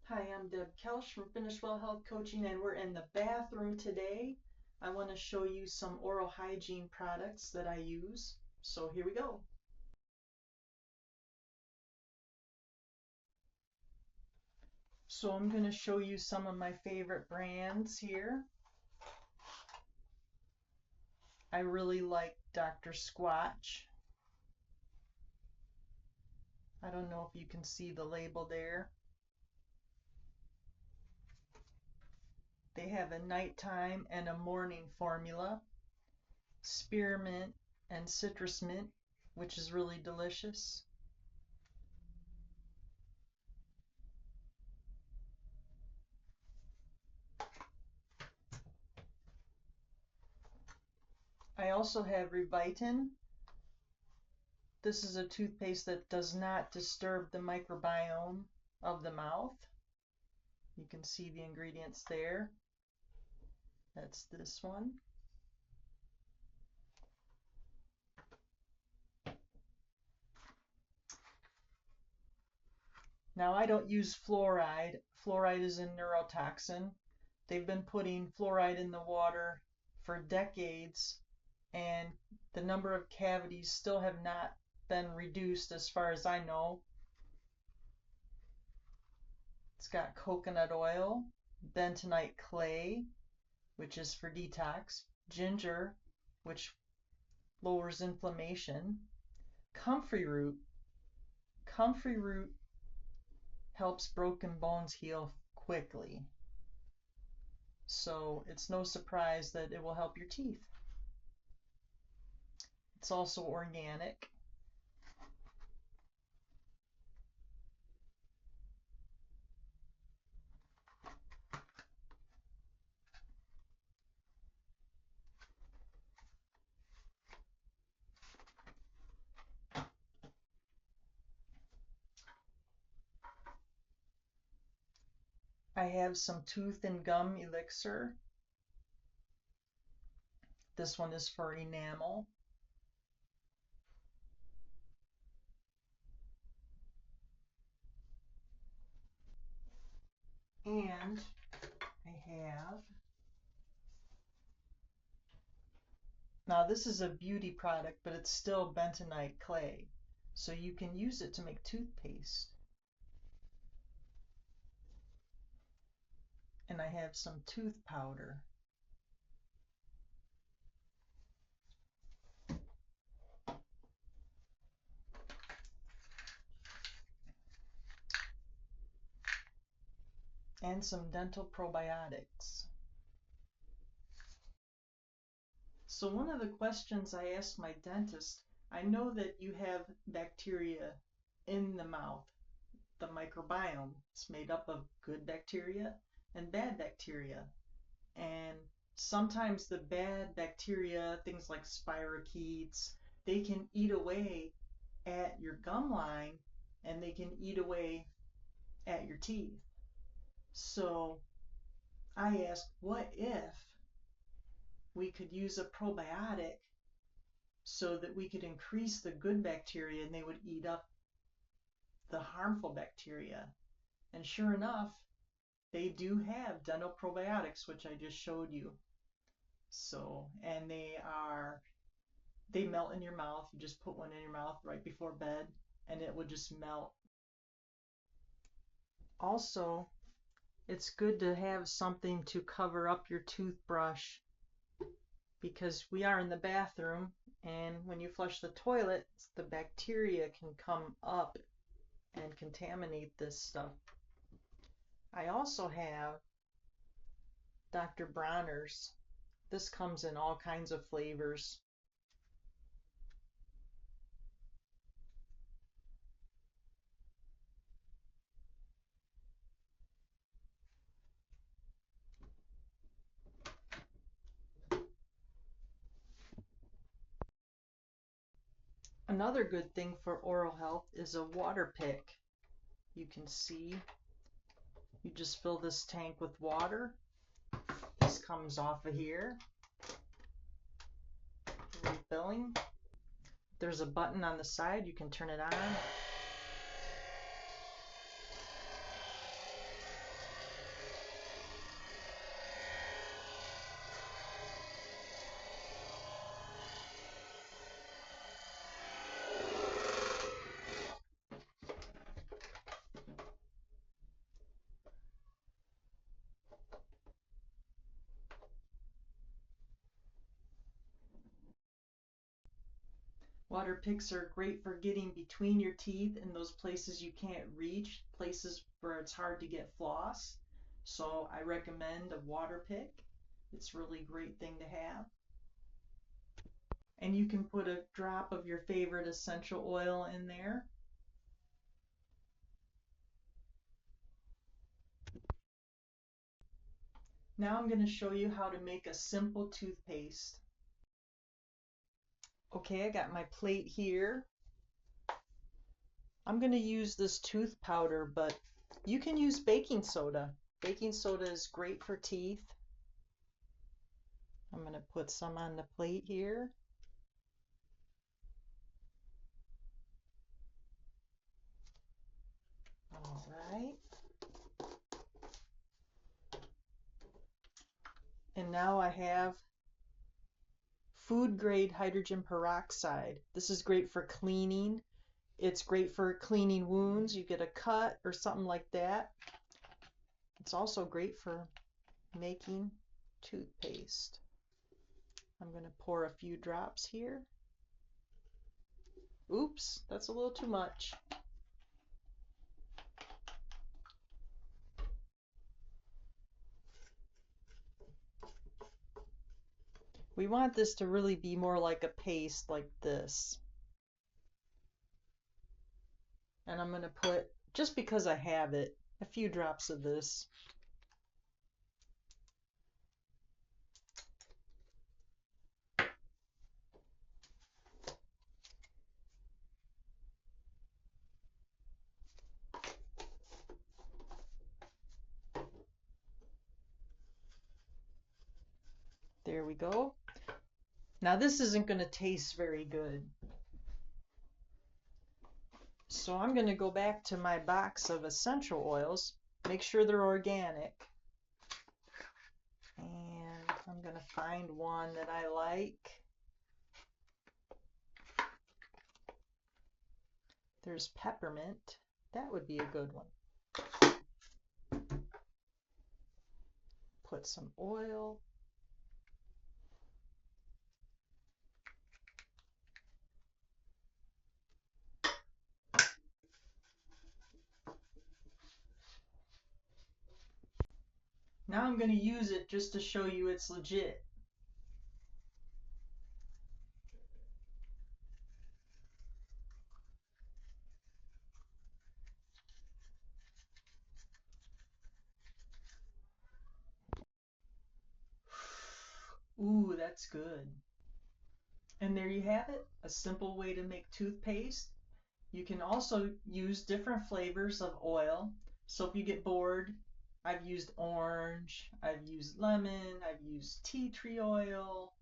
Hi, I'm Deb Kelch from Finish Well Health Coaching, and we're in the bathroom today. I want to show you some oral hygiene products that I use. So here we go. So I'm going to show you some of my favorite brands here. I really like Dr. Squatch. I don't know if you can see the label there. They have a nighttime and a morning formula. Spearmint and citrus mint, which is really delicious. I also have Revitin. This is a toothpaste that does not disturb the microbiome of the mouth. You can see the ingredients there. That's this one. Now I don't use fluoride. Fluoride is a neurotoxin. They've been putting fluoride in the water for decades, and the number of cavities still have not been reduced as far as I know. It's got coconut oil, bentonite clay, which is for detox, ginger, which lowers inflammation, comfrey root. Comfrey root helps broken bones heal quickly. So it's no surprise that it will help your teeth. It's also organic. I have some tooth and gum elixir. This one is for enamel. And I have, now this is a beauty product, but it's still bentonite clay. So you can use it to make toothpaste. And I have some tooth powder. And some dental probiotics. So one of the questions I asked my dentist, I know that you have bacteria in the mouth. The microbiome is made up of good bacteria and bad bacteria. And sometimes the bad bacteria, things like spirochetes, they can eat away at your gum line and they can eat away at your teeth. So I asked, what if we could use a probiotic so that we could increase the good bacteria and they would eat up the harmful bacteria? And sure enough, they do have dental probiotics, which I just showed you. So, and they melt in your mouth. You just put one in your mouth right before bed and it would just melt. Also, it's good to have something to cover up your toothbrush because we are in the bathroom, and when you flush the toilet, the bacteria can come up and contaminate this stuff. I also have Dr. Bronner's. This comes in all kinds of flavors. Another good thing for oral health is a water pick. You can see, you just fill this tank with water. This comes off of here. Refilling. There's a button on the side, you can turn it on. Water picks are great for getting between your teeth in those places you can't reach, places where it's hard to get floss. So I recommend a water pick. It's a really great thing to have. And you can put a drop of your favorite essential oil in there. Now I'm going to show you how to make a simple toothpaste. Okay, I got my plate here. I'm going to use this tooth powder, but you can use baking soda. Baking soda is great for teeth. I'm going to put some on the plate here. All right. And now I have food grade hydrogen peroxide. This is great for cleaning. It's great for cleaning wounds. You get a cut or something like that. It's also great for making toothpaste. I'm going to pour a few drops here. Oops, that's a little too much. We want this to really be more like a paste like this. And I'm going to put, just because I have it, a few drops of this. There we go. Now this isn't going to taste very good. So I'm going to go back to my box of essential oils, make sure they're organic. And I'm going to find one that I like. There's peppermint. That would be a good one. Put some oil. Now I'm going to use it just to show you it's legit. Ooh, that's good. And there you have it, a simple way to make toothpaste. You can also use different flavors of oil. So if you get bored, I've used orange, I've used lemon, I've used tea tree oil,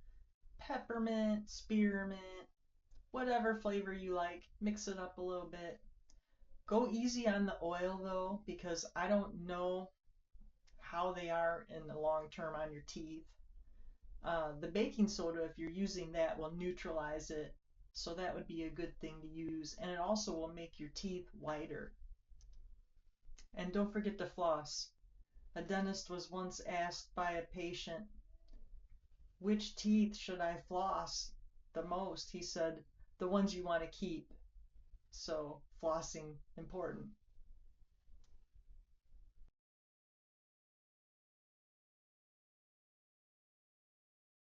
peppermint, spearmint, whatever flavor you like. Mix it up a little bit. Go easy on the oil though, because I don't know how they are in the long term on your teeth. The baking soda, if you're using that, will neutralize it. So that would be a good thing to use. And it also will make your teeth whiter. And don't forget to floss. A dentist was once asked by a patient, which teeth should I floss the most? He said, the ones you want to keep. So flossing, important.